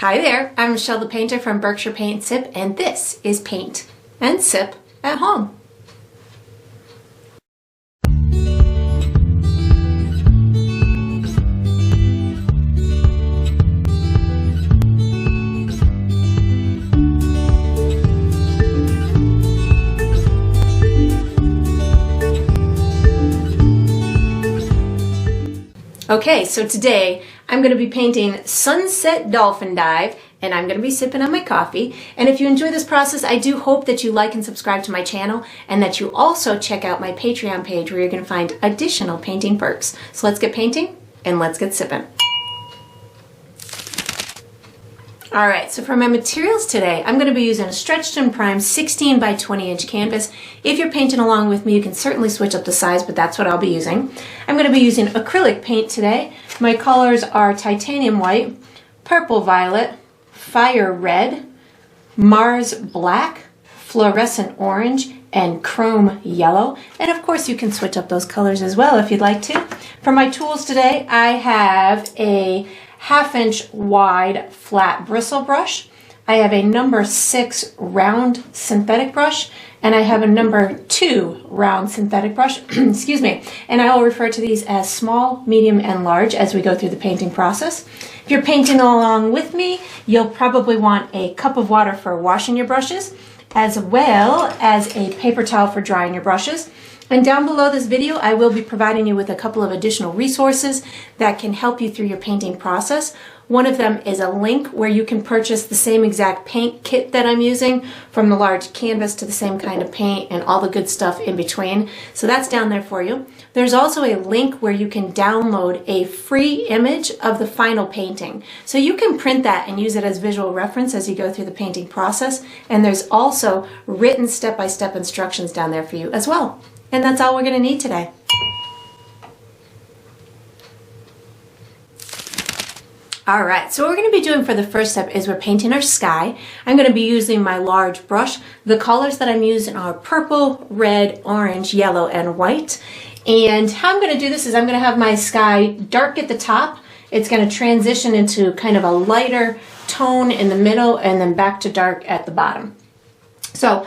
Hi there, I'm Michelle the Painter from Berkshire Paint Sip, and this is Paint and Sip at Home. Okay, so today I'm going to be painting Sunset Dolphin Dive, and I'm going to be sipping on my coffee. And if you enjoy this process, I do hope that you like and subscribe to my channel, and that you also check out my Patreon page where you're going to find additional painting perks. So let's get painting and let's get sipping. Alright, so for my materials today, I'm going to be using a stretched and primed 16 by 20 inch canvas. If you're painting along with me, you can certainly switch up the size, but that's what I'll be using. I'm going to be using acrylic paint today. My colors are titanium white, purple violet, fire red, Mars black, fluorescent orange, and chrome yellow. And of course you can switch up those colors as well if you'd like to. For my tools today, I have a 1/2 inch wide flat bristle brush. I have a number 6 round synthetic brush, and I have a number 2 round synthetic brush, excuse me, and I will refer to these as small, medium, and large as we go through the painting process. If you're painting along with me, you'll probably want a cup of water for washing your brushes, as well as a paper towel for drying your brushes. And down below this video, I will be providing you with a couple of additional resources that can help you through your painting process. One of them is a link where you can purchase the same exact paint kit that I'm using, from the large canvas to the same kind of paint and all the good stuff in between. So that's down there for you. There's also a link where you can download a free image of the final painting. So you can print that and use it as visual reference as you go through the painting process. And there's also written step-by-step instructions down there for you as well. And that's all we're going to need today. Alright, so what we're going to be doing for the first step is we're painting our sky. I'm going to be using my large brush. The colors that I'm using are purple, red, orange, yellow, and white. And how I'm going to do this is I'm going to have my sky dark at the top. It's going to transition into kind of a lighter tone in the middle and then back to dark at the bottom. So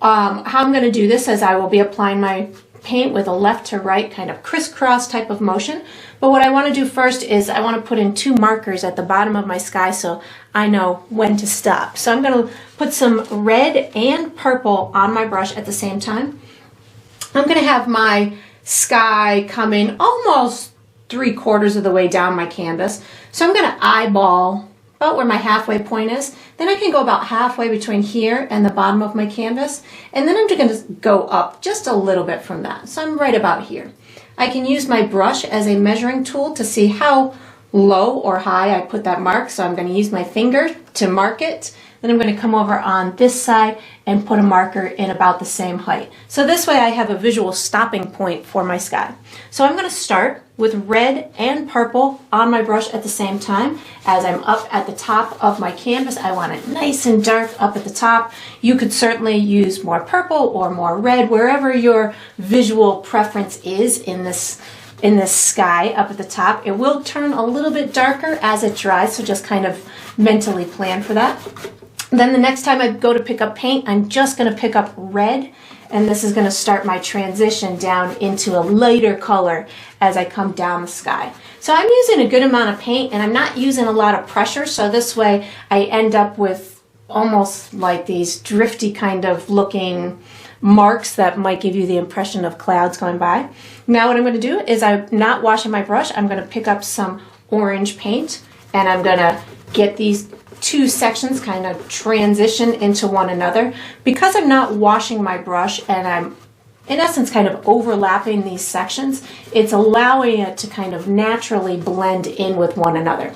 how I'm going to do this is I will be applying my paint with a left to right kind of crisscross type of motion. But what I want to do first is I want to put in 2 markers at the bottom of my sky so I know when to stop. So I'm going to put some red and purple on my brush at the same time. I'm going to have my sky coming almost 3/4 of the way down my canvas. So I'm going to eyeball about where my halfway point is. Then I can go about halfway between here and the bottom of my canvas. And then I'm just going to go up just a little bit from that. So I'm right about here. I can use my brush as a measuring tool to see how low or high I put that mark. So I'm going to use my finger to mark it. Then I'm going to come over on this side and put a marker in about the same height. So this way I have a visual stopping point for my sky. So I'm going to start with red and purple on my brush at the same time. As I'm up at the top of my canvas, I want it nice and dark up at the top. You could certainly use more purple or more red, wherever your visual preference is in this sky up at the top. It will turn a little bit darker as it dries, so just kind of mentally plan for that. Then the next time I go to pick up paint, I'm just going to pick up red, and this is going to start my transition down into a lighter color as I come down the sky. So I'm using a good amount of paint, and I'm not using a lot of pressure, so this way I end up with almost like these drifty kind of looking marks that might give you the impression of clouds going by. Now what I'm going to do is I'm not washing my brush. I'm going to pick up some orange paint, and I'm going to get these 2 sections kind of transition into one another. Because I'm not washing my brush and I'm in essence kind of overlapping these sections, it's allowing it to kind of naturally blend in with one another.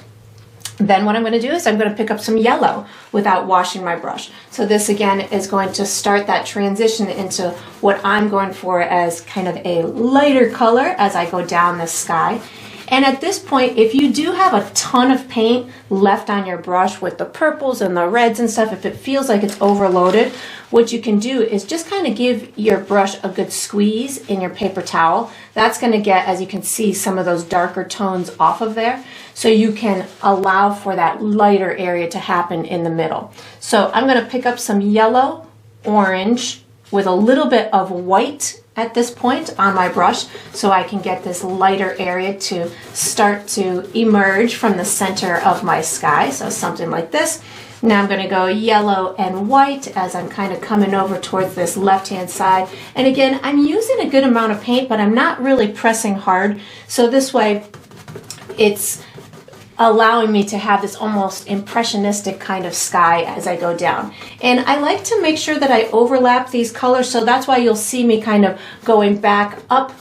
Then what I'm going to do is I'm going to pick up some yellow without washing my brush. So this again is going to start that transition into what I'm going for as kind of a lighter color as I go down the sky. And at this point, if you do have a ton of paint left on your brush with the purples and the reds and stuff, if it feels like it's overloaded, what you can do is just kind of give your brush a good squeeze in your paper towel. That's going to get, as you can see, some of those darker tones off of there. So you can allow for that lighter area to happen in the middle. So I'm going to pick up some yellow, orange, with a little bit of white at this point on my brush so I can get this lighter area to start to emerge from the center of my sky. So something like this. Now I'm going to go yellow and white as I'm kind of coming over towards this left-hand side. And again, I'm using a good amount of paint, but I'm not really pressing hard. So this way it's allowing me to have this almost impressionistic kind of sky as I go down. And I like to make sure that I overlap these colors, so that's why you'll see me kind of going back up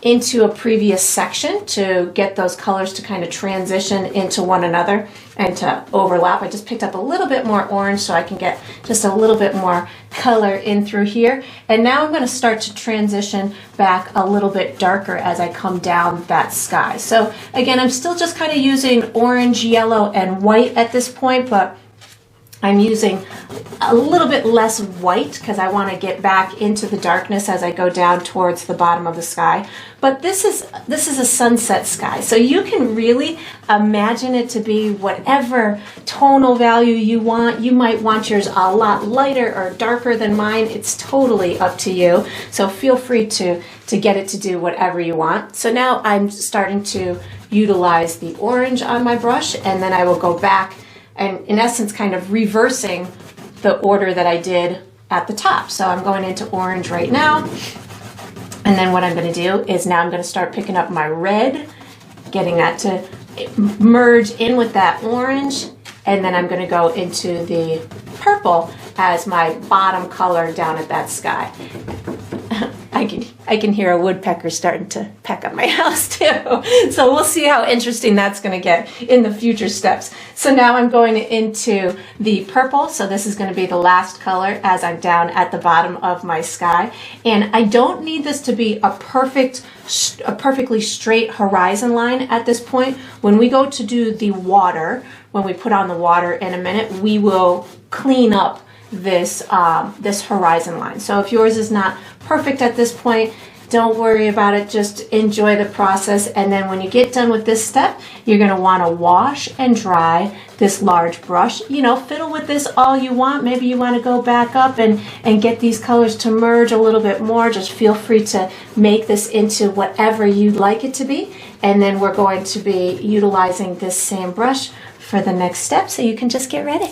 into a previous section to get those colors to kind of transition into one another and to overlap. I just picked up a little bit more orange so I can get just a little bit more color in through here. And now I'm going to start to transition back a little bit darker as I come down that sky. So again, I'm still just kind of using orange, yellow, and white at this point, but I'm using a little bit less white because I want to get back into the darkness as I go down towards the bottom of the sky. But this is a sunset sky, so you can really imagine it to be whatever tonal value you want. You might want yours a lot lighter or darker than mine. It's totally up to you. So feel free to get it to do whatever you want. So now I'm starting to utilize the orange on my brush, and then I will go back and in essence kind of reversing the order that I did at the top. So I'm going into orange right now, and then what I'm going to do is now I'm going to start picking up my red, getting that to merge in with that orange, and then I'm going to go into the purple as my bottom color down at that sky. I can hear a woodpecker starting to peck at my house too. So we'll see how interesting that's going to get in the future steps. So now I'm going into the purple. So this is going to be the last color as I'm down at the bottom of my sky. And I don't need this to be a perfectly straight horizon line at this point. When we go to do the water, when we put on the water in a minute, we will clean up this this horizon line. So if yours is not perfect at this point, don't worry about it, just enjoy the process. And then when you get done with this step, you're going to want to wash and dry this large brush. You know, fiddle with this all you want. Maybe you want to go back up and get these colors to merge a little bit more. Just feel free to make this into whatever you'd like it to be. And then we're going to be utilizing this same brush for the next step, so you can just get ready.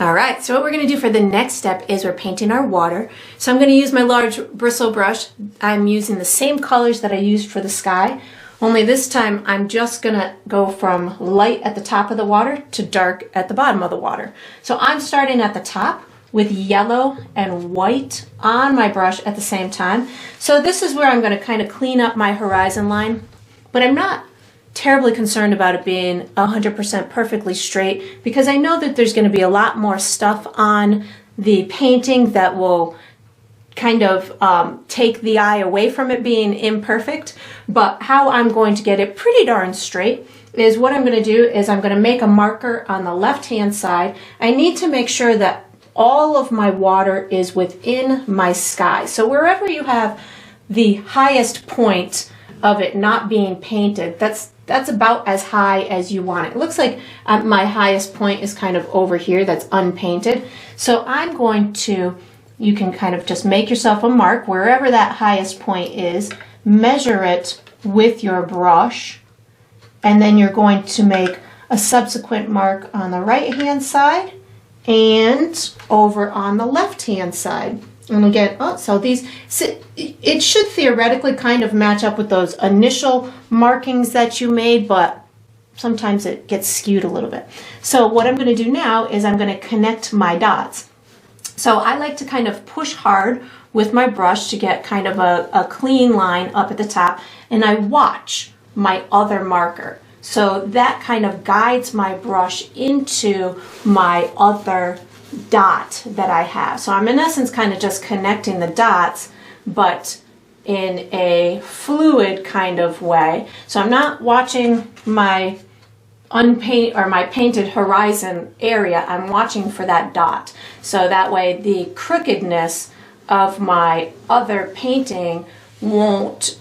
All right, so what we're going to do for the next step is we're painting our water. So I'm going to use my large bristle brush. I'm using the same colors that I used for the sky, only this time I'm just going to go from light at the top of the water to dark at the bottom of the water. So I'm starting at the top with yellow and white on my brush at the same time. So this is where I'm going to kind of clean up my horizon line, but I'm not terribly concerned about it being 100% perfectly straight, because I know that there's going to be a lot more stuff on the painting that will kind of take the eye away from it being imperfect. But how I'm going to get it pretty darn straight is what I'm going to do is I'm going to make a marker on the left hand side. I need to make sure that all of my water is within my sky. So wherever you have the highest point of it not being painted, that's about as high as you want it. It looks like my highest point is kind of over here, that's unpainted. So I'm going to, you can kind of just make yourself a mark wherever that highest point is, measure it with your brush, and then you're going to make a subsequent mark on the right hand side and over on the left hand side. And again, so it should theoretically kind of match up with those initial markings that you made, but sometimes it gets skewed a little bit. So what I'm going to do now is I'm going to connect my dots. So I like to kind of push hard with my brush to get kind of a clean line up at the top, and I watch my other marker. So that kind of guides my brush into my other dot that I have. So I'm in essence kind of just connecting the dots, but in a fluid kind of way. So I'm not watching my my painted horizon area. I'm watching for that dot. So that way the crookedness of my other painting won't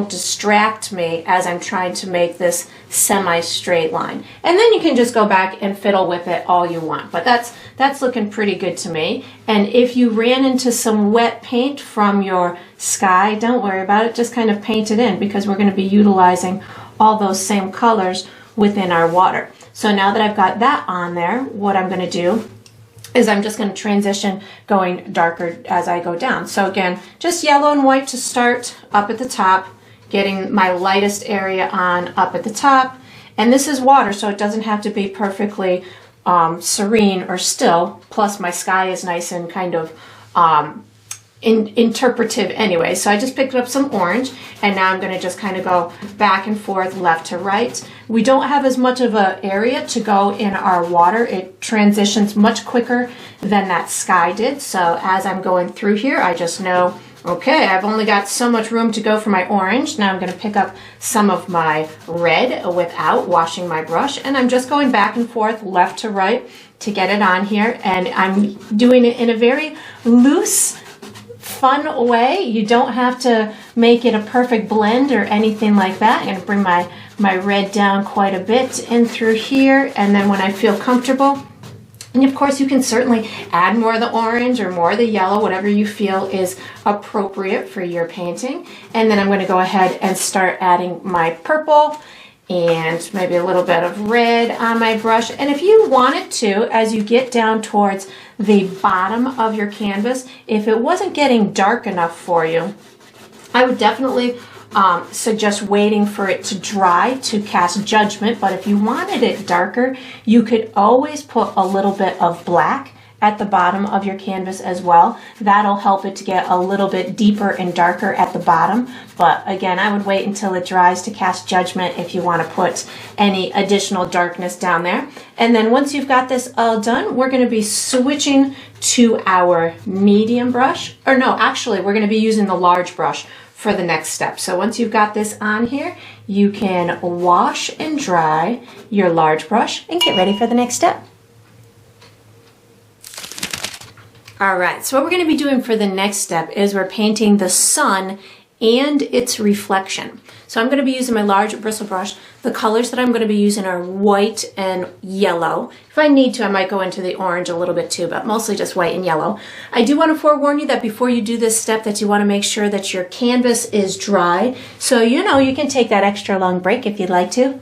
distract me as I'm trying to make this semi-straight line. And then you can just go back and fiddle with it all you want. But that's looking pretty good to me. And if you ran into some wet paint from your sky, don't worry about it. Just kind of paint it in, because we're going to be utilizing all those same colors within our water. So now that I've got that on there, what I'm going to do is I'm just going to transition going darker as I go down. So again, just yellow and white to start up at the top, getting my lightest area on up at the top. And this is water, so it doesn't have to be perfectly serene or still. Plus my sky is nice and kind of interpretive anyway. So I just picked up some orange, and now I'm going to just kind of go back and forth, left to right. We don't have as much of an area to go in our water. It transitions much quicker than that sky did. So as I'm going through here, I just know, okay, I've only got so much room to go for my orange. Now I'm going to pick up some of my red without washing my brush, and I'm just going back and forth, left to right, to get it on here. And I'm doing it in a very loose, fun way. You don't have to make it a perfect blend or anything like that. I'm going to bring my red down quite a bit in through here, and then when I feel comfortable, and of course you can certainly add more of the orange or more of the yellow, whatever you feel is appropriate for your painting. And then I'm going to go ahead and start adding my purple and maybe a little bit of red on my brush. And if you wanted to, as you get down towards the bottom of your canvas, if it wasn't getting dark enough for you, I would definitely suggest waiting for it to dry to cast judgment. But if you wanted it darker, you could always put a little bit of black at the bottom of your canvas as well. That'll help it to get a little bit deeper and darker at the bottom. But again, I would wait until it dries to cast judgment if you want to put any additional darkness down there. And then once you've got this all done, we're going to be switching to our medium brush. Or no, actually, we're going to be using the large brush for the next step. So once you've got this on here, you can wash and dry your large brush and get ready for the next step. All right, so what we're going to be doing for the next step is we're painting the sun and its reflection. So I'm going to be using my large bristle brush. The colors that I'm going to be using are white and yellow. If I need to, I might go into the orange a little bit too, but mostly just white and yellow. I do want to forewarn you that before you do this step that you want to make sure that your canvas is dry. So you can take that extra long break if you'd like to.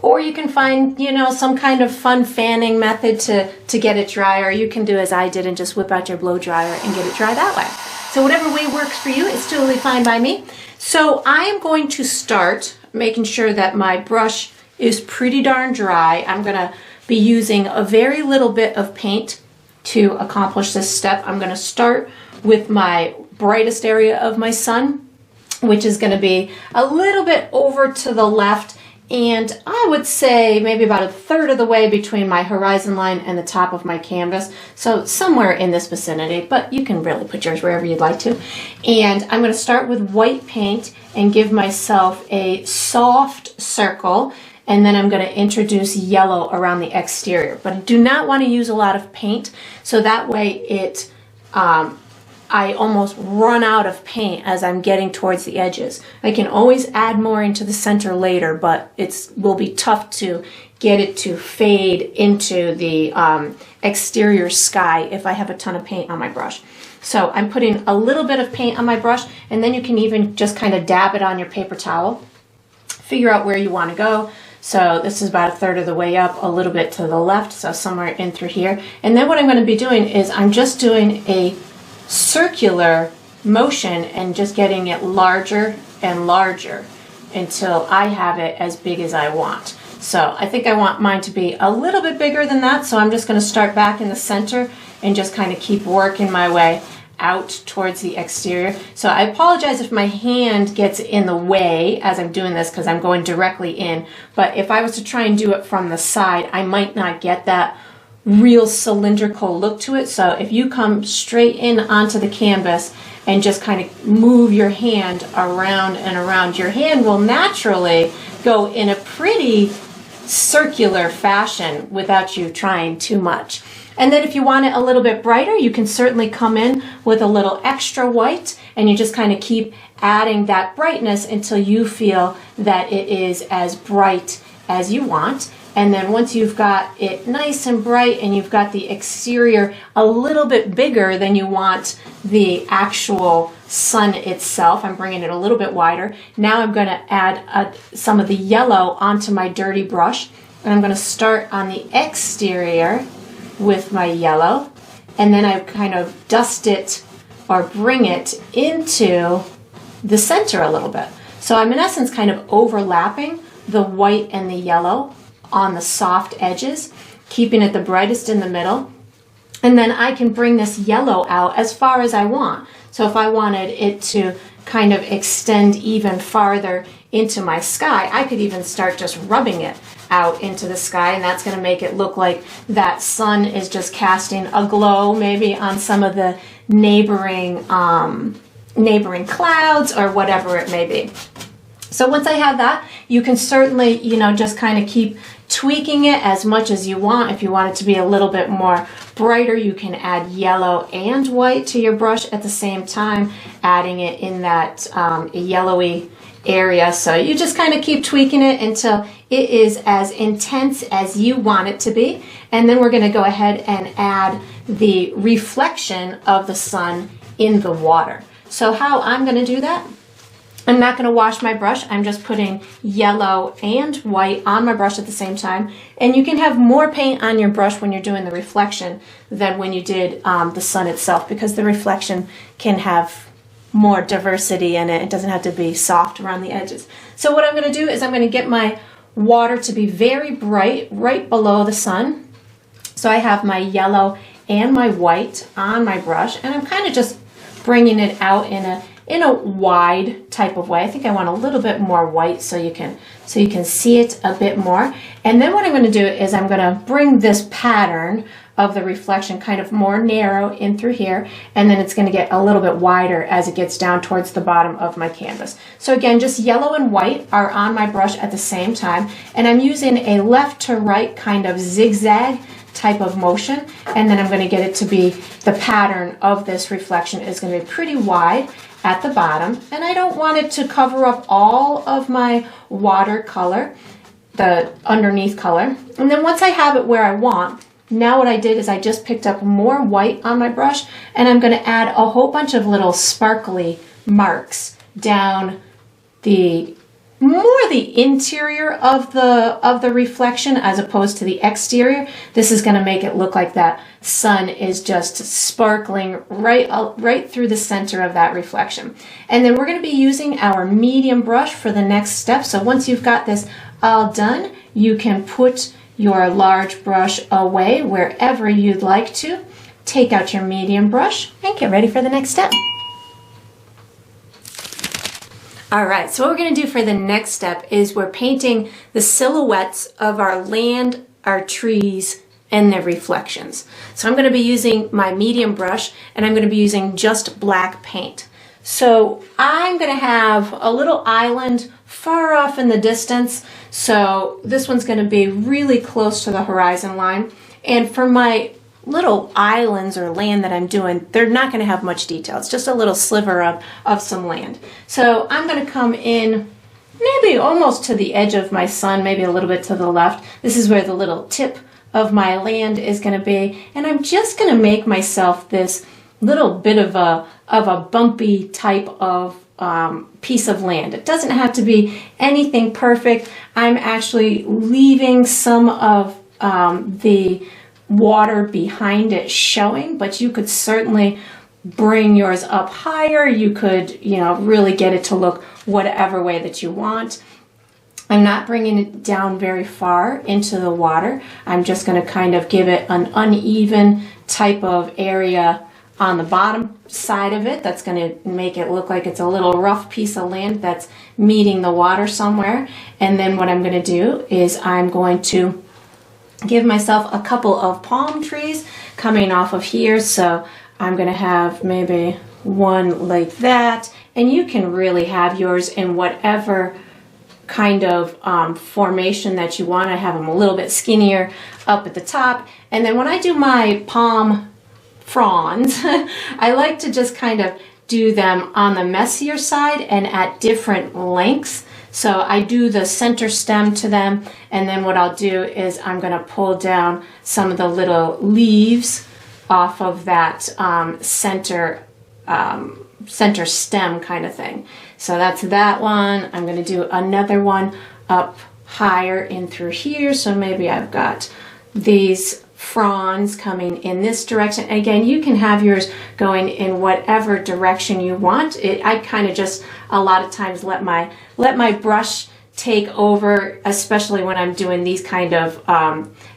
Or you can find, some kind of fun fanning method to get it dry, or you can do as I did and just whip out your blow dryer and get it dry that way. So whatever way works for you, it's totally fine by me. So I am going to start making sure that my brush is pretty darn dry. I'm going to be using a very little bit of paint to accomplish this step. I'm going to start with my brightest area of my sun, which is going to be a little bit over to the left, and I would say maybe about a third of the way between my horizon line and the top of my canvas. So somewhere in this vicinity, but you can really put yours wherever you'd like to. And I'm going to start with white paint and give myself a soft circle. And then I'm going to introduce yellow around the exterior. But I do not want to use a lot of paint, so that way I almost run out of paint as I'm getting towards the edges. I can always add more into the center later, but it will be tough to get it to fade into the exterior sky if I have a ton of paint on my brush. So I'm putting a little bit of paint on my brush, and then you can even just kind of dab it on your paper towel. Figure out where you want to go. So this is about a third of the way up, a little bit to the left, so somewhere in through here. And then what I'm going to be doing is I'm just doing a circular motion and just getting it larger and larger until I have it as big as I want. So I think I want mine to be a little bit bigger than that, so I'm just going to start back in the center and just kind of keep working my way out towards the exterior. So I apologize if my hand gets in the way as I'm doing this because I'm going directly in, but if I was to try and do it from the side, I might not get that real cylindrical look to it. So if you come straight in onto the canvas and just kind of move your hand around and around, your hand will naturally go in a pretty circular fashion without you trying too much. And then if you want it a little bit brighter, you can certainly come in with a little extra white, and you just kind of keep adding that brightness until you feel that it is as bright as you want. And then once you've got it nice and bright and you've got the exterior a little bit bigger than you want the actual sun itself, I'm bringing it a little bit wider. Now I'm going to add some of the yellow onto my dirty brush, and I'm going to start on the exterior with my yellow, and then I kind of dust it or bring it into the center a little bit. So I'm in essence kind of overlapping the white and the yellow on the soft edges, keeping it the brightest in the middle. And then I can bring this yellow out as far as I want. So if I wanted it to kind of extend even farther into my sky, I could even start just rubbing it out into the sky, and that's going to make it look like that sun is just casting a glow maybe on some of the neighboring clouds or whatever it may be. So once I have that, you can certainly, just kind of keep tweaking it as much as you want. If you want it to be a little bit more brighter, you can add yellow and white to your brush at the same time, adding it in that yellowy area. So you just kind of keep tweaking it until it is as intense as you want it to be. And then we're going to go ahead and add the reflection of the sun in the water. So how I'm going to do that, I'm not going to wash my brush. I'm just putting yellow and white on my brush at the same time. And you can have more paint on your brush when you're doing the reflection than when you did the sun itself, because the reflection can have more diversity in it. It doesn't have to be soft around the edges. So what I'm going to do is I'm going to get my water to be very bright right below the sun. So I have my yellow and my white on my brush, and I'm kind of just bringing it out in a wide type of way. I think I want a little bit more white so you can see it a bit more. And then what I'm going to do is I'm going to bring this pattern of the reflection kind of more narrow in through here, and then it's going to get a little bit wider as it gets down towards the bottom of my canvas. So again, just yellow and white are on my brush at the same time, and I'm using a left to right kind of zigzag type of motion, and then I'm going to get it to be, the pattern of this reflection is going to be pretty wide at the bottom, and I don't want it to cover up all of my watercolor, the underneath color. And then once I have it where I want, now what I did is I just picked up more white on my brush, and I'm going to add a whole bunch of little sparkly marks down the interior of the reflection as opposed to the exterior. This is going to make it look like that sun is just sparkling right through the center of that reflection. And then we're going to be using our medium brush for the next step. So once you've got this all done, you can put your large brush away wherever you'd like to. Take out your medium brush and get ready for the next step. All right, so what we're going to do for the next step is we're painting the silhouettes of our land, our trees, and their reflections. So I'm going to be using my medium brush, and I'm going to be using just black paint. So I'm going to have a little island far off in the distance. So this one's going to be really close to the horizon line. And for my little islands or land that I'm doing, they're not going to have much detail. It's just a little sliver of some land. So I'm going to come in maybe almost to the edge of my sun, maybe a little bit to the left. This is where the little tip of my land is going to be. And I'm just going to make myself this little bit of a bumpy type of piece of land. It doesn't have to be anything perfect. I'm actually leaving some of the water behind it showing, but you could certainly bring yours up higher. You could, really get it to look whatever way that you want. I'm not bringing it down very far into the water. I'm just going to kind of give it an uneven type of area on the bottom side of it. That's going to make it look like it's a little rough piece of land that's meeting the water somewhere. And then what I'm going to do is I'm going to give myself a couple of palm trees coming off of here. So I'm going to have maybe one like that. And you can really have yours in whatever kind of formation that you want. I have them a little bit skinnier up at the top. And then when I do my palm fronds, I like to just kind of do them on the messier side and at different lengths. So I do the center stem to them, and then what I'll do is I'm going to pull down some of the little leaves off of that center stem kind of thing. So that's that one. I'm going to do another one up higher in through here. So maybe I've got these fronds coming in this direction. Again, you can have yours going in whatever direction you want. I kind of just a lot of times let my brush take over, especially when I'm doing these kind of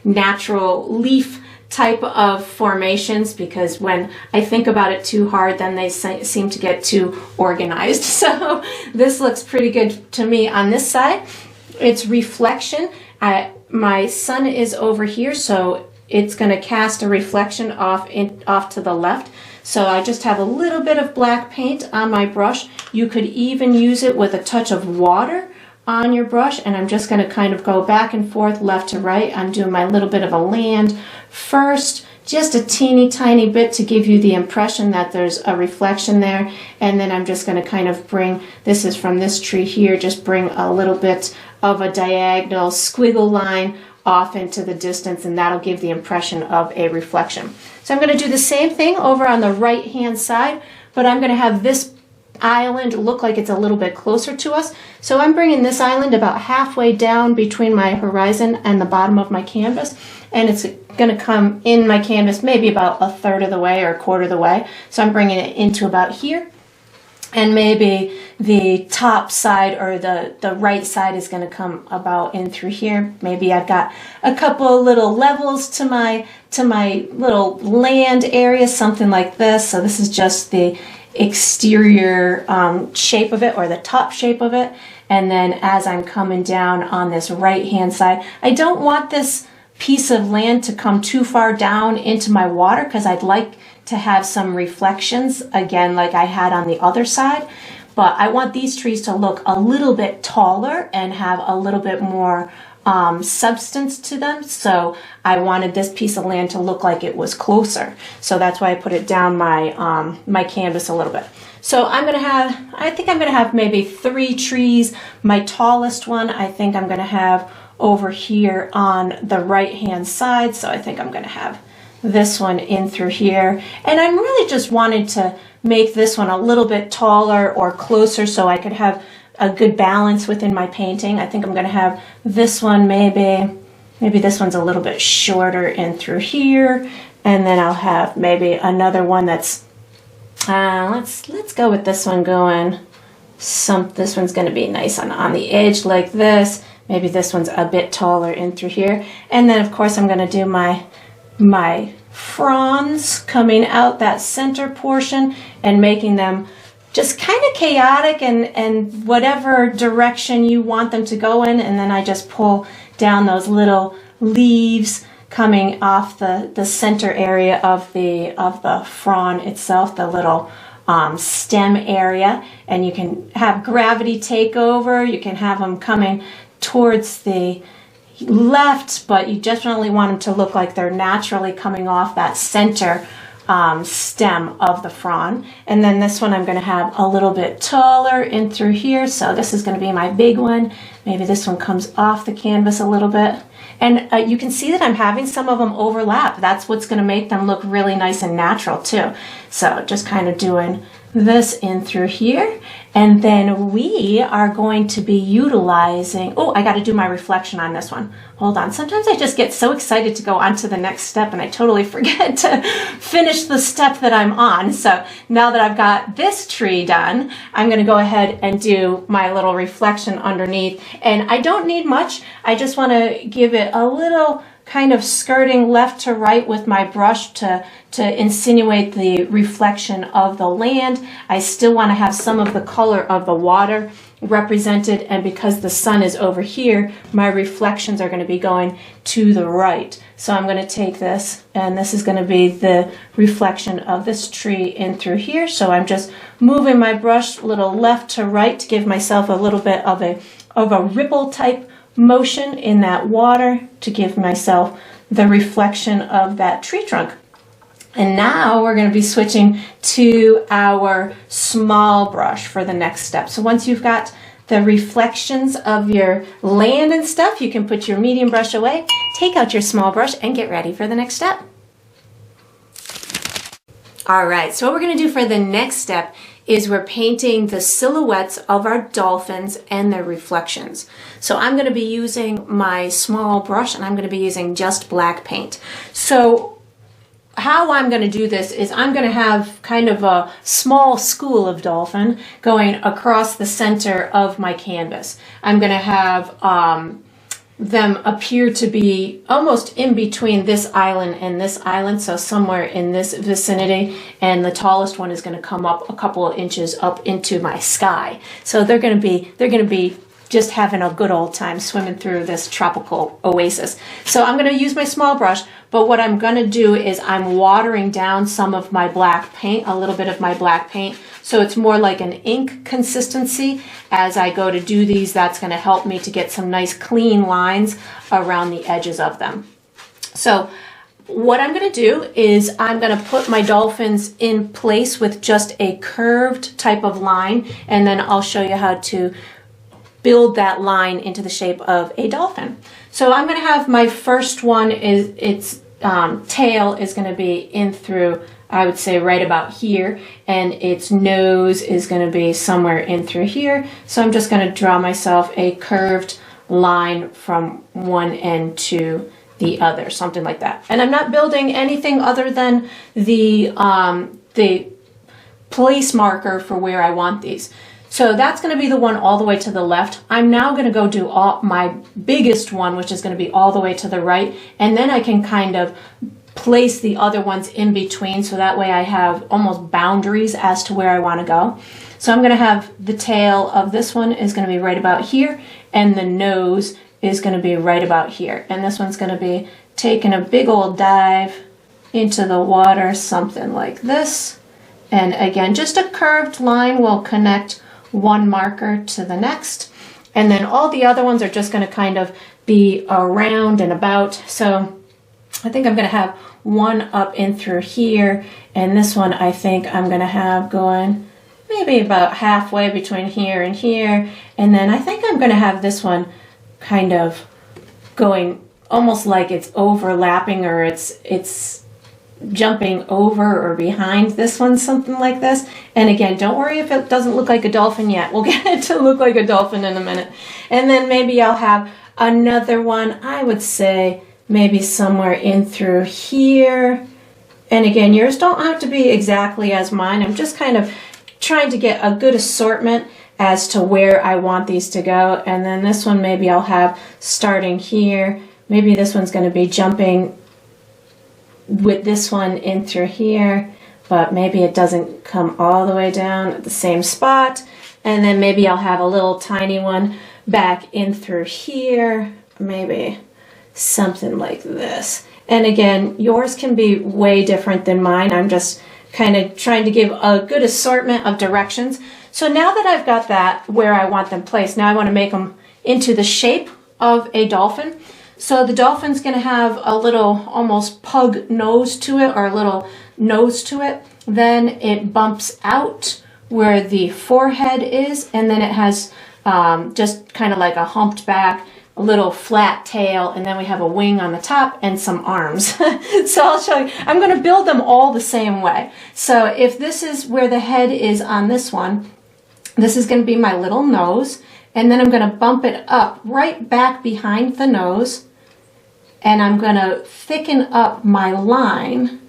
natural leaf type of formations, because when I think about it too hard, then they seem to get too organized. So this looks pretty good to me on this side. It's reflection. My sun is over here, so it's going to cast a reflection off to the left. So I just have a little bit of black paint on my brush. You could even use it with a touch of water on your brush, and I'm just going to kind of go back and forth, left to right. I'm doing my little bit of a land first, just a teeny tiny bit to give you the impression that there's a reflection there, and then I'm just going to kind of bring, this is from this tree here, just bring a little bit of a diagonal squiggle line off into the distance, and that'll give the impression of a reflection. So I'm going to do the same thing over on the right hand side, but I'm going to have this island look like it's a little bit closer to us. So I'm bringing this island about halfway down between my horizon and the bottom of my canvas, and it's going to come in my canvas maybe about a third of the way or a quarter of the way. So I'm bringing it into about here, and maybe the top side or the right side is going to come about in through here. Maybe I've got a couple little levels to my little land area, something like this. So this is just the exterior shape of it, or the top shape of it. And then as I'm coming down on this right hand side, I don't want this piece of land to come too far down into my water, because I'd like to have some reflections again like I had on the other side. But I want these trees to look a little bit taller and have a little bit more substance to them. So I wanted this piece of land to look like it was closer. So that's why I put it down my my canvas a little bit. So I think I'm going to have maybe 3 trees. My tallest one, I think I'm going to have over here on the right hand side. So I think I'm going to have this one in through here. And I'm really just wanted to make this one a little bit taller or closer so I could have a good balance within my painting. I think I'm going to have this one maybe this one's a little bit shorter in through here, and then I'll have maybe another one that's let's go with this one going this one's going to be nice on the edge like this. Maybe this one's a bit taller in through here, and then of course I'm going to do my fronds coming out that center portion and making them just kind of chaotic and whatever direction you want them to go in. And then I just pull down those little leaves coming off the center area of the frond itself, the little stem area. And you can have gravity take over. You can have them coming towards the left, but you definitely want them to look like they're naturally coming off that center stem of the frond. And then this one I'm going to have a little bit taller in through here. So this is going to be my big one. Maybe this one comes off the canvas a little bit. And you can see that I'm having some of them overlap. That's what's going to make them look really nice and natural too. So just kind of doing this in through here. And then we are going to be utilizing, oh, I got to do my reflection on this one. Hold on. Sometimes I just get so excited to go on to the next step and I totally forget to finish the step that I'm on. So now that I've got this tree done, I'm going to go ahead and do my little reflection underneath. And I don't need much. I just want to give it a little kind of skirting left to right with my brush to insinuate the reflection of the land. I still want to have some of the color of the water represented, and because the sun is over here, my reflections are going to be going to the right. So I'm going to take this, and this is going to be the reflection of this tree in through here. So I'm just moving my brush a little left to right to give myself a little bit of a ripple type motion in that water to give myself the reflection of that tree trunk. And now we're going to be switching to our small brush for the next step. So once you've got the reflections of your land and stuff, you can put your medium brush away, take out your small brush, and get ready for the next step. All right, so what we're going to do for the next step is we're painting the silhouettes of our dolphins and their reflections. So I'm going to be using my small brush, and I'm going to be using just black paint. So how I'm going to do this is I'm going to have kind of a small school of dolphin going across the center of my canvas. I'm going to have them appear to be almost in between this island and this island, so somewhere in this vicinity, and the tallest one is going to come up a couple of inches up into my sky. So they're going to be just having a good old time swimming through this tropical oasis. So I'm going to use my small brush, but what I'm going to do is I'm watering down some of my black paint, a little bit of my black paint, so it's more like an ink consistency. As I go to do these, that's going to help me to get some nice clean lines around the edges of them. So what I'm going to do is I'm going to put my dolphins in place with just a curved type of line, and then I'll show you how to build that line into the shape of a dolphin. So I'm going to have my first one is its tail is going to be in through, I would say, right about here, and its nose is going to be somewhere in through here. So I'm just going to draw myself a curved line from one end to the other, something like that. And I'm not building anything other than the place marker for where I want these. So that's going to be the one all the way to the left. I'm now going to go do my biggest one, which is going to be all the way to the right, and then I can kind of place the other ones in between, so that way I have almost boundaries as to where I want to go. So I'm going to have the tail of this one is going to be right about here, and the nose is going to be right about here. And this one's going to be taking a big old dive into the water, something like this. And again, just a curved line will connect one marker to the next, and then all the other ones are just going to kind of be around and about. So I think I'm going to have one up in through here, and this one I think I'm going to have going maybe about halfway between here and here, and then I think I'm going to have this one kind of going almost like it's overlapping, or it's jumping over or behind this one, something like this. And again, don't worry if it doesn't look like a dolphin yet. We'll get it to look like a dolphin in a minute. And then maybe I'll have another one, I would say maybe somewhere in through here. And again, yours don't have to be exactly as mine. I'm just kind of trying to get a good assortment as to where I want these to go. And then this one maybe I'll have starting here. Maybe this one's going to be jumping with this one in through here, but maybe it doesn't come all the way down at the same spot. And then maybe I'll have a little tiny one back in through here, maybe something like this. And again, yours can be way different than mine. I'm just kind of trying to give a good assortment of directions. So now that I've got that where I want them placed, now I want to make them into the shape of a dolphin. So the dolphin's going to have a little almost pug nose to it, or a little nose to it. Then it bumps out where the forehead is, and then it has just kind of like a humped back, a little flat tail, and then we have a wing on the top and some arms. So I'll show you. I'm going to build them all the same way. So if this is where the head is on this one, this is going to be my little nose, and then I'm going to bump it up right back behind the nose, and I'm going to thicken up my line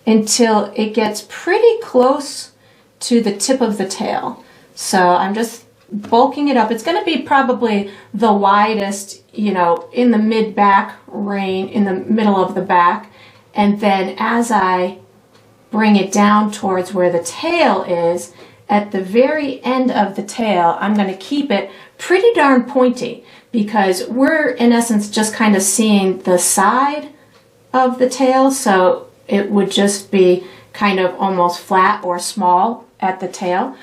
until it gets pretty close to the tip of the tail. So I'm just bulking it up. It's going to be probably the widest, you know, in the mid-back range, in the middle of the back. And then as I bring it down towards where the tail is, at the very end of the tail, I'm going to keep it pretty darn pointy because we're in essence just kind of seeing the side of the tail, so it would just be kind of almost flat or small at the tail,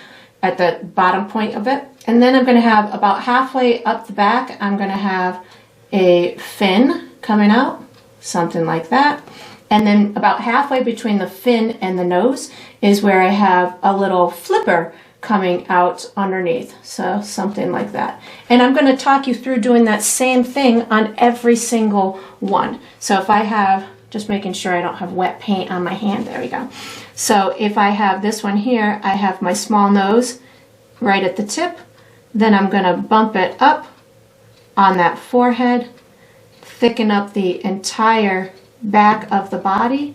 at the bottom point of it. And then I'm going to have about halfway up the back, I'm going to have a fin coming out, something like that. And then about halfway between the fin and the nose is where I have a little flipper coming out underneath, so something like that. And I'm going to talk you through doing that same thing on every single one. So if I have, just making sure I don't have wet paint on my hand, there we go. So if I have this one here, I have my small nose right at the tip, then I'm going to bump it up on that forehead, thicken up the entire back of the body,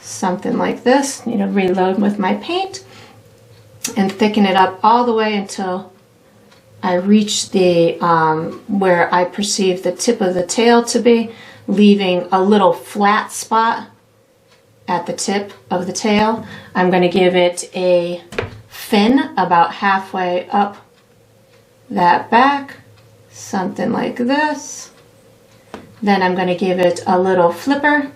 something like this. Need to reload with my paint and thicken it up all the way until I reach the where I perceive the tip of the tail to be, leaving a little flat spot at the tip of the tail. I'm going to give it a fin about halfway up that back, something like this. Then I'm going to give it a little flipper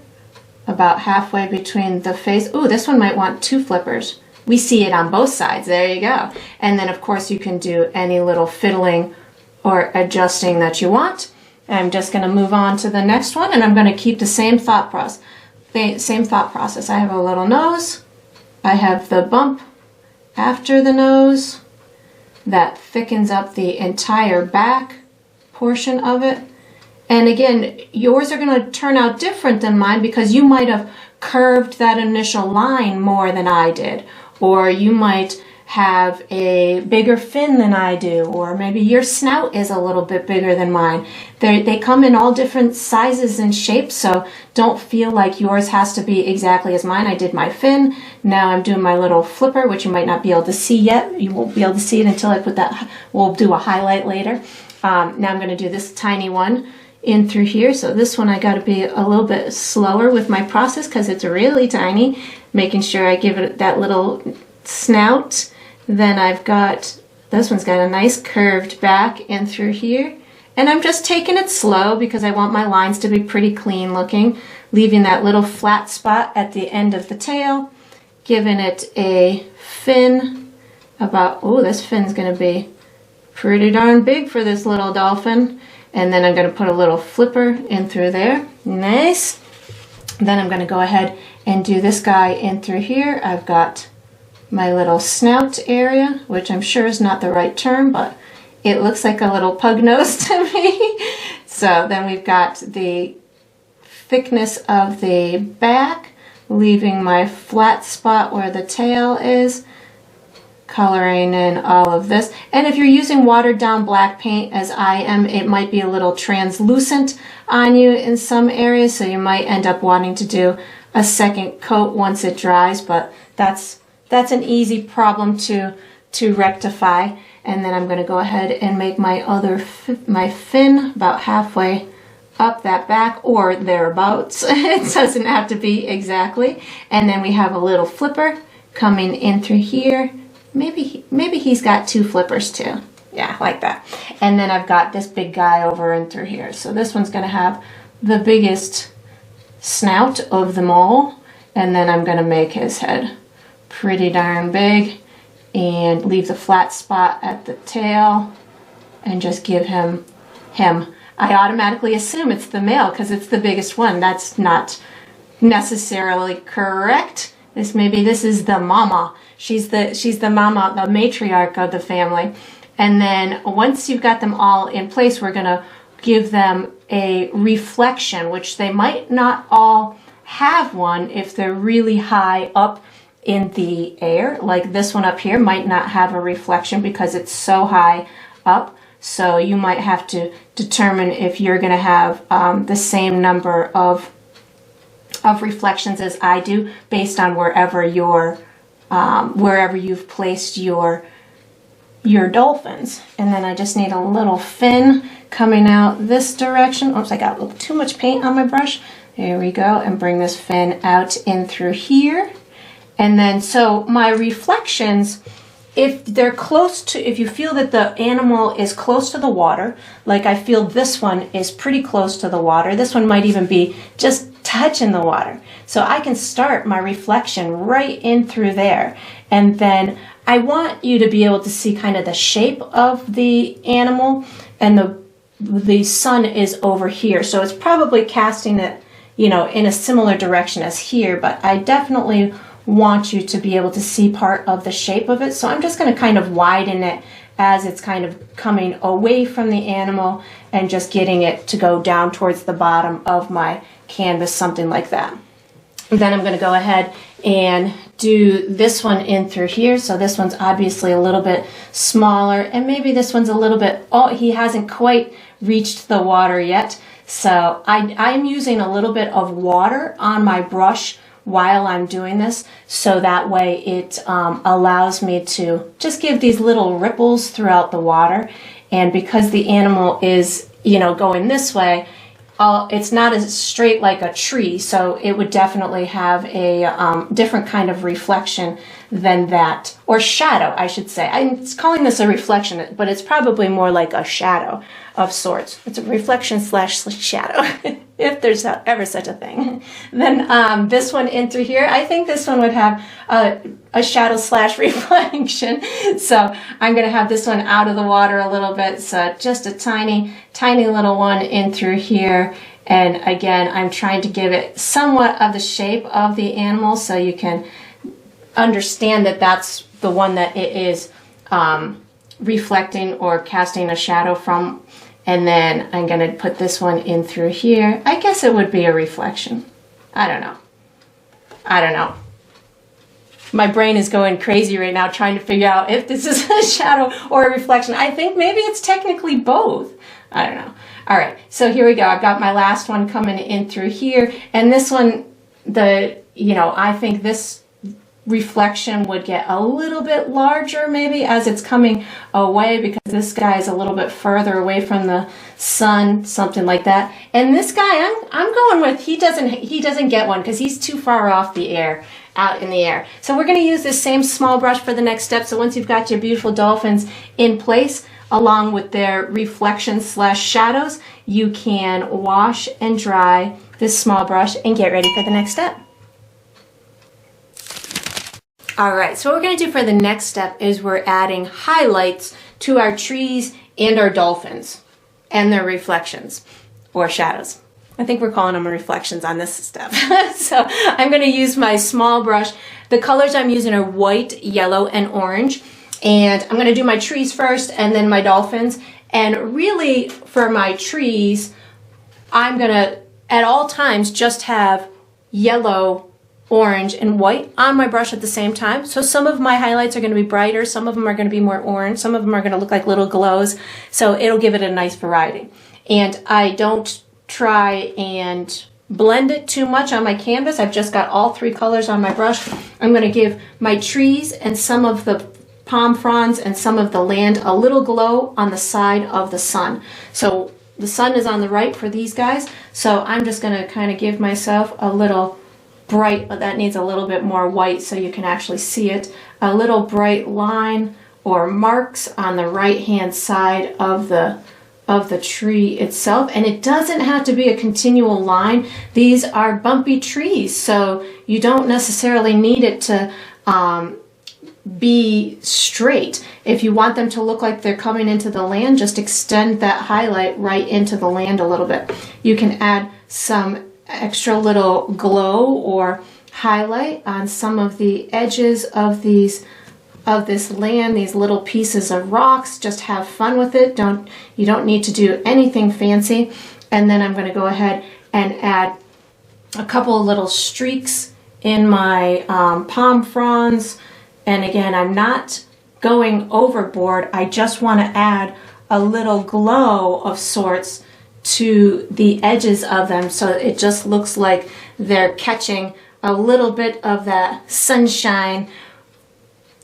about halfway between the face. Ooh, this one might want two flippers. We see it on both sides. There you go. And then of course you can do any little fiddling or adjusting that you want. I'm just going to move on to the next one, and I'm going to keep the same thought process. I have a little nose. I have the bump after the nose that thickens up the entire back portion of it. And again, yours are going to turn out different than mine because you might have curved that initial line more than I did, or you might have a bigger fin than I do, or maybe your snout is a little bit bigger than mine. They come in all different sizes and shapes, so don't feel like yours has to be exactly as mine. I did my fin. Now I'm doing my little flipper, which you might not be able to see yet. You won't be able to see it until I put that. We'll do a highlight later. Now I'm going to do this tiny one in through here. So this one I got to be a little bit slower with my process because it's really tiny, making sure I give it that little snout. Then I've got, this one's got a nice curved back in through here, and I'm just taking it slow because I want my lines to be pretty clean looking, leaving that little flat spot at the end of the tail, giving it a fin about, oh, this fin's going to be pretty darn big for this little dolphin. And then I'm going to put a little flipper in through there. Nice. Then I'm going to go ahead and do this guy in through here. I've got my little snout area, which I'm sure is not the right term, but it looks like a little pug nose to me. So then we've got the thickness of the back, leaving my flat spot where the tail is, coloring in all of this. And if you're using watered down black paint as I am, it might be a little translucent on you in some areas, so you might end up wanting to do a second coat once it dries, but that's an easy problem to rectify. And then I'm going to go ahead and make my my fin about halfway up that back or thereabouts. It doesn't have to be exactly. And then we have a little flipper coming in through here. Maybe he's got two flippers too. Yeah, like that. And then I've got this big guy over and through here. So this one's going to have the biggest snout of them all. And then I'm going to make his head pretty darn big and leave the flat spot at the tail and just give him. I automatically assume it's the male because it's the biggest one. That's not necessarily correct. Maybe this is the mama. She's the mama, the matriarch of the family. And then once you've got them all in place, we're going to give them a reflection, which they might not all have one if they're really high up in the air. Like this one up here might not have a reflection because it's so high up. So you might have to determine if you're going to have the same number of reflections as I do based on wherever you've placed your dolphins. And then I just need a little fin coming out this direction. Oops, I got a little too much paint on my brush. There we go, and bring this fin out in through here. And then so my reflections if they're close to, if you feel that the animal is close to the water, like I feel this one is pretty close to the water, this one might even be just touching the water. So I can start my reflection right in through there. And then I want you to be able to see kind of the shape of the animal, and the sun is over here. So it's probably casting it, you know, in a similar direction as here, but I definitely want you to be able to see part of the shape of it. So I'm just going to kind of widen it as it's kind of coming away from the animal and just getting it to go down towards the bottom of my canvas, something like that. And then I'm going to go ahead and do this one in through here. So this one's obviously a little bit smaller, and maybe this one's a little bit, oh, he hasn't quite reached the water yet. So I'm using a little bit of water on my brush while I'm doing this, so that way it allows me to just give these little ripples throughout the water. And because the animal is, you know, going this way, it's not as straight like a tree, so it would definitely have a different kind of reflection than that, or shadow, I should say. I'm calling this a reflection, but it's probably more like a shadow of sorts. It's a reflection slash shadow, if there's ever such a thing. Then this one in through here, I think this one would have a shadow slash reflection. So I'm going to have this one out of the water a little bit. So just a tiny, tiny little one in through here. And again, I'm trying to give it somewhat of the shape of the animal so you can understand that that's the one that it is reflecting or casting a shadow from. And then I'm going to put this one in through here. I guess it would be a reflection. I don't know. My brain is going crazy right now trying to figure out if this is a shadow or a reflection. I think maybe it's technically both. I don't know. All right, so here we go. I've got my last one coming in through here. And this one, I think this reflection would get a little bit larger maybe as it's coming away, because this guy is a little bit further away from the sun, something like that. And this guy, I'm going with, he doesn't get one because he's too far off the air, out in the air. So we're going to use this same small brush for the next step. So once you've got your beautiful dolphins in place, along with their reflections slash shadows, you can wash and dry this small brush and get ready for the next step. All right, so what we're going to do for the next step is we're adding highlights to our trees and our dolphins and their reflections or shadows. I think we're calling them reflections on this step. So I'm going to use my small brush. The colors I'm using are white, yellow, and orange. And I'm going to do my trees first and then my dolphins. And really for my trees, I'm going to at all times just have yellow, orange, and white on my brush at the same time. So some of my highlights are going to be brighter, some of them are going to be more orange, some of them are going to look like little glows. So it'll give it a nice variety. And I don't try and blend it too much on my canvas. I've just got all three colors on my brush. I'm going to give my trees and some of the palm fronds and some of the land a little glow on the side of the sun. So the sun is on the right for these guys. So I'm just going to kind of give myself a little bright, but that needs a little bit more white so you can actually see it. A little bright line or marks on the right hand side of the tree itself. And it doesn't have to be a continual line. These are bumpy trees, so you don't necessarily need it to be straight. If you want them to look like they're coming into the land, just extend that highlight right into the land a little bit. You can add some extra little glow or highlight on some of the edges of this land, these little pieces of rocks. Just have fun with it. You don't need to do anything fancy. And then I'm going to go ahead and add a couple of little streaks in my palm fronds. And again, I'm not going overboard. I just want to add a little glow of sorts to the edges of them, so it just looks like they're catching a little bit of that sunshine,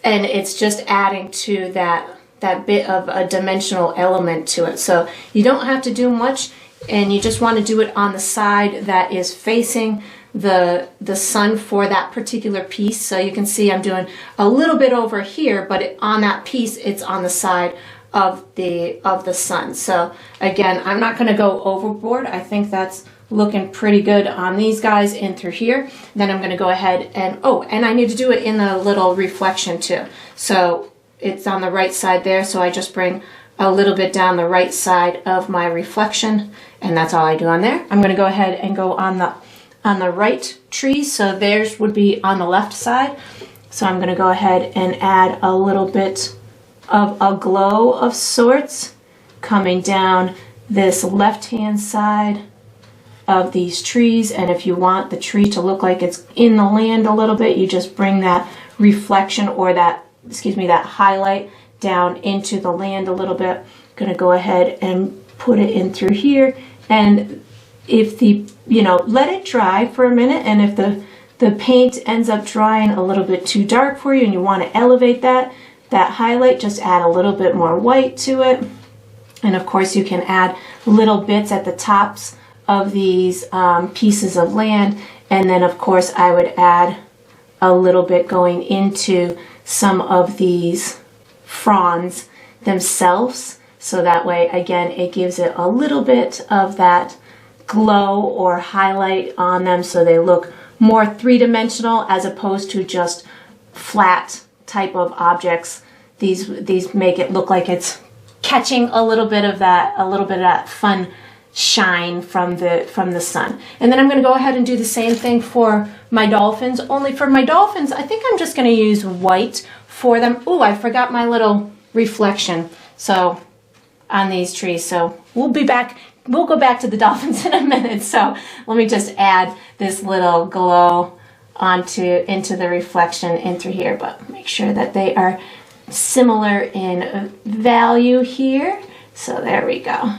and it's just adding to that bit of a dimensional element to it. So you don't have to do much, and you just want to do it on the side that is facing the sun for that particular piece. So you can see I'm doing a little bit over here, but on that piece, it's on the side of the sun. So again, I'm not going to go overboard. I think that's looking pretty good on these guys in through here. Then I'm going to go ahead and, oh, and I need to do it in the little reflection too. So it's on the right side there. So I just bring a little bit down the right side of my reflection, and that's all I do on there. I'm going to go ahead and go on the right tree. So theirs would be on the left side. So I'm going to go ahead and add a little bit of a glow of sorts coming down this left-hand side of these trees. And if you want the tree to look like it's in the land a little bit, you just bring that reflection or that, that highlight down into the land a little bit. I'm going to go ahead and put it in through here. And if let it dry for a minute, and if the paint ends up drying a little bit too dark for you and you want to elevate that highlight, just add a little bit more white to it. And of course you can add little bits at the tops of these pieces of land. And then of course I would add a little bit going into some of these fronds themselves. So that way, again, it gives it a little bit of that glow or highlight on them so they look more three-dimensional as opposed to just flat type of objects. These make it look like it's catching a little bit of that fun shine from the sun. And then I'm going to go ahead and do the same thing for my dolphins. Only for my dolphins, I think I'm just going to use white for them. Oh, I forgot my little reflection. So on these trees. So we'll be back. We'll go back to the dolphins in a minute. So let me just add this little glow into the reflection in through here, but make sure that they are similar in value here. So there we go.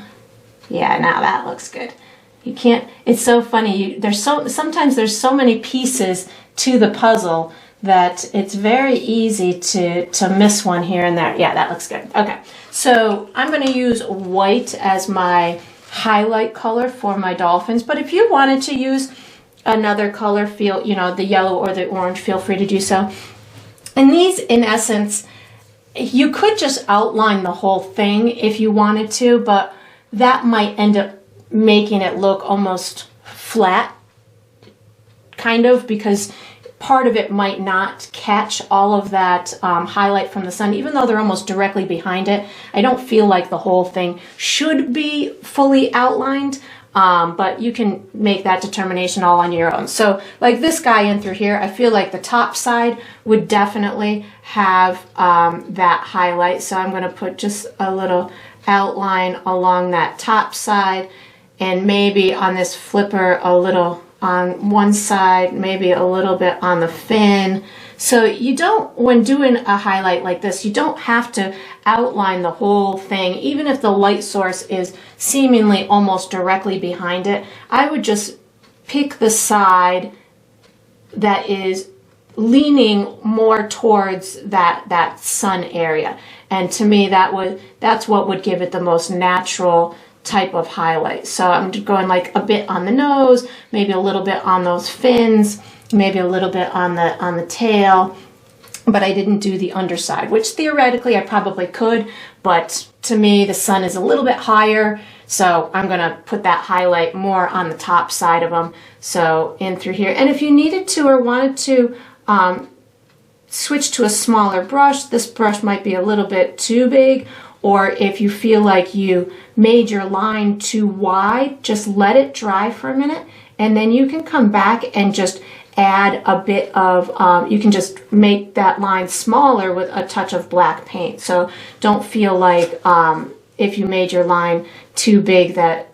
Yeah, now that looks good. You can't, it's so funny. Sometimes there's so many pieces to the puzzle that it's very easy to miss one here and there. Yeah, that looks good. Okay, so I'm going to use white as my highlight color for my dolphins, but if you wanted to use another color, the yellow or the orange, feel free to do so. And these, in essence, you could just outline the whole thing if you wanted to, but that might end up making it look almost flat, kind of, because part of it might not catch all of that highlight from the sun, even though they're almost directly behind it. I don't feel like the whole thing should be fully outlined, but you can make that determination all on your own. So like this guy in through here, I feel like the top side would definitely have that highlight. So I'm going to put just a little outline along that top side, and maybe on this flipper a little on one side, maybe a little bit on the fin. So you don't, when doing a highlight like this, you don't have to outline the whole thing, even if the light source is seemingly almost directly behind it. I would just pick the side that is leaning more towards that sun area. And to me, that's what would give it the most natural type of highlight. So I'm going like a bit on the nose, maybe a little bit on those fins, maybe a little bit on the tail, but I didn't do the underside, which theoretically I probably could, but to me the sun is a little bit higher, so I'm going to put that highlight more on the top side of them. So in through here, and if you needed to or wanted to switch to a smaller brush, this brush might be a little bit too big, or if you feel like you made your line too wide, just let it dry for a minute, and then you can come back and just add a bit of, you can just make that line smaller with a touch of black paint. So don't feel like if you made your line too big that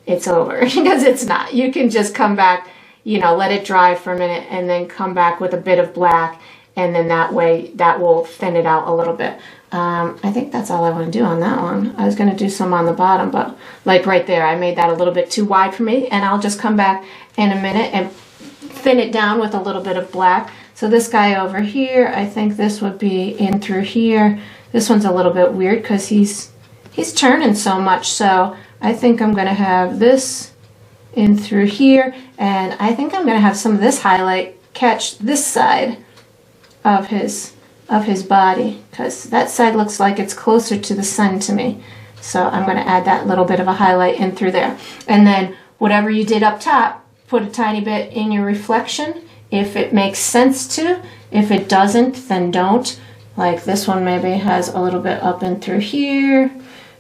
it's over, because it's not. You can just come back, let it dry for a minute and then come back with a bit of black, and then that way that will thin it out a little bit. I think that's all I want to do on that one. I was going to do some on the bottom, but like right there, I made that a little bit too wide for me, and I'll just come back in a minute and thin it down with a little bit of black. So this guy over here, I think this would be in through here. This one's a little bit weird because he's turning so much, so I think I'm going to have this in through here, and I think I'm going to have some of this highlight catch this side of his body, because that side looks like it's closer to the sun to me. So I'm going to add that little bit of a highlight in through there. And then whatever you did up top, put a tiny bit in your reflection if it makes sense to. If it doesn't, then don't. Like this one maybe has a little bit up in through here.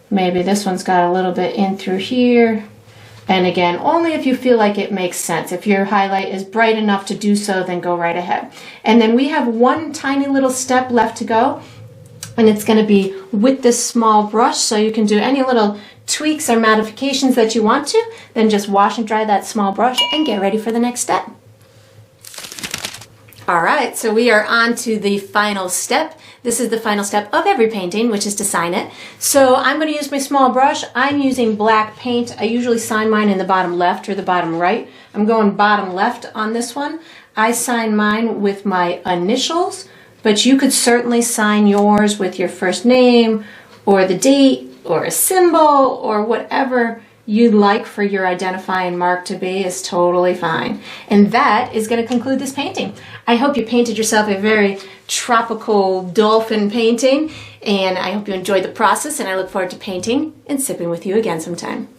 Maybe this one's got a little bit in through here. And again, only if you feel like it makes sense. If your highlight is bright enough to do so, then go right ahead. And then we have one tiny little step left to go, and it's going to be with this small brush. So you can do any little tweaks or modifications that you want to, then just wash and dry that small brush and get ready for the next step. All right, so we are on to the final step. This is the final step of every painting, which is to sign it. So I'm going to use my small brush. I'm using black paint. I usually sign mine in the bottom left or the bottom right. I'm going bottom left on this one. I sign mine with my initials, but you could certainly sign yours with your first name or the date or a symbol or whatever you'd like for your identifying mark to be is totally fine. And that is going to conclude this painting. I hope you painted yourself a very tropical dolphin painting, and I hope you enjoyed the process, and I look forward to painting and sipping with you again sometime.